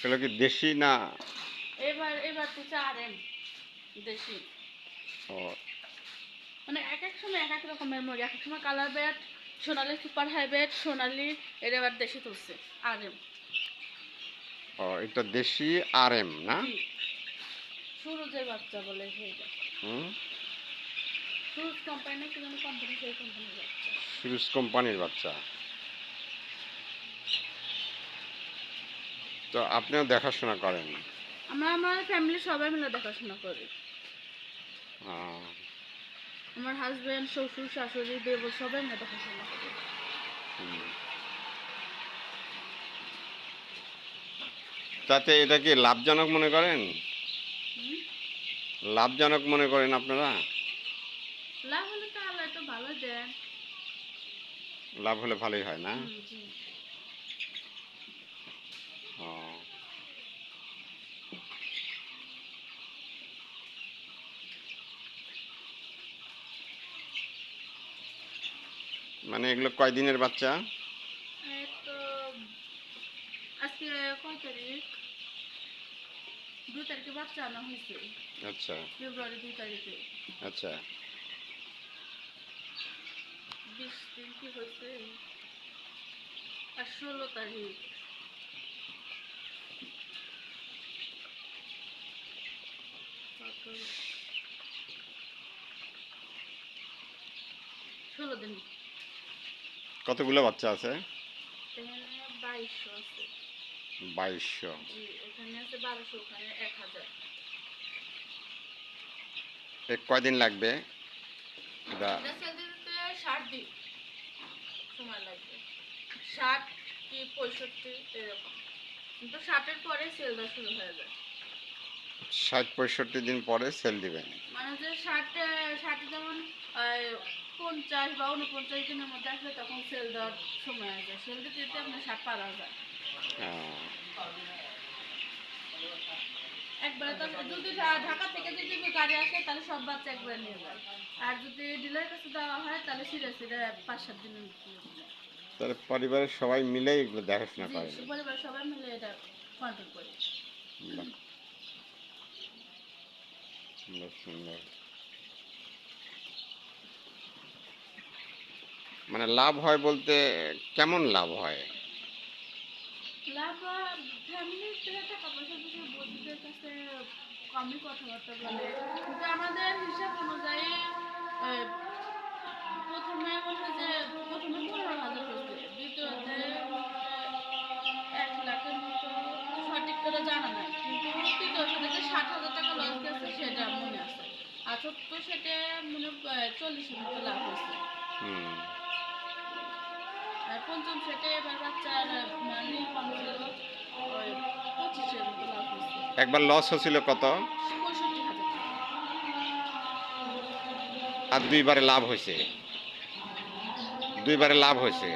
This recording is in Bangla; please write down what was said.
এগুলো কি দেশি না? এবার তো আরএম দেশি। ও মানে এক এক সময় এক এক রকমের মুরগি, এক এক সময় কালার ব্যাট, সোনালি সুপার হাইব্রিড, সোনালি, এর এবার দেশি তুলছে আরএম। ও এটা দেশি আরএম না? জি, সুরজের বাচ্চা বলে সেইটা। হুম, সুরজ কোম্পানি না কি যেন কোম্পানি, সেই কোম্পানির বাচ্চা। সুরজ কোম্পানির বাচ্চা। তো আপনিও দেখাশোনা করেন? আমরা আমার ফ্যামিলির সবাই মিলে দেখাশোনা করি। আহ, আমার হাজবেন্ড, শ্বশুর, শাশুড়ি, দেবর সবাই মিলে দেখাশোনা করি। হুম। তাতে এটা কি লাভজনক মনে করেন? হুম? লাভজনক মনে করেন আপনারা? লাভ হলে তো আল্লাহ তো ভালো দেন। লাভ হলে ভালোই হয় না? জি। ও, মানে এগুলো কয়দিনের বাচ্চা? এই তো আজকে কয় তারিখ? 2 তারিখে বাচ্চা আনা হয়েছে। আচ্ছা ফেব্রুয়ারি 2 তারিখে। আচ্ছা। 20 দিন কি হয়েছে? আর 16 তারিখ। কত? 16 দিন। কতগুলো বাচ্চা আছে? এখানে 2200 আছে। 2200। জি, এখানে আছে 1200, ওখানে 1000। কয়দিন লাগবে এটা? এটা সেল দিতে 60 দিন সময় লাগবে। 60 কি 65 এরকম। কিন্তু 60-এর পরে সেল দেওয়া শুরু হয়ে যায়। 60-65 দিন পরে সেল দিবেন? মানে যে 60 যেমন 50 বা 49 দিনের মধ্যে আসলে তখন সেল দেওয়ার সময় আসে। সেল দিতে দিতে আপনার 60 পার হয়ে যায়। একবারে তো যদি ঢাকা থেকে যদি গাড়ি আসে তাহলে সব বাচ্চা একবারে নিয়ে যায়। আর যদি ডিলারের কাছে দেওয়া হয় তাহলে সিরে সিরে 5-7 দিনের মধ্যে যায়। তাহলে পরিবারের সবাই মিলে এগুলো দেখাশোনা জি, করেন? পরিবারের সবাই মিলে এটা কন্ট্রোল করি। বাহ, সুন্দর সুন্দর। মানে লাভ হয় বলতে কেমন লাভ হয়? লাভ ফ্যামিলির থেকে টাকা পয়সা যদি বন্ধুদের কাছে কমই কথাবার্তা বলে, কিন্তু আমাদের হিসাব অনুযায়ী আহ, প্রথমে মনে হয় যে প্রথমে 15,000 হয়েছে, দ্বিতীয়তে মনে হয় 1 লাখের মতো, সঠিক করে জানা নাই, কিন্তু তৃতীয়তে যে 60,000 টাকা লস গেছে সেটা মনে আছে। আর চতুর্থ সেটা মনে হয় 40-এর মতো লাভ হয়েছে। হুম। আর পঞ্চম সেটে এবার বাচ্চার মানে কম ছিল, ওই 25-এর মতো লাভ হয়েছে। একবার লস হয়েছিল কত? 65,000 টাকা। আর দুইবারে লাভ হয়েছে? দুইবারে লাভ হয়েছে?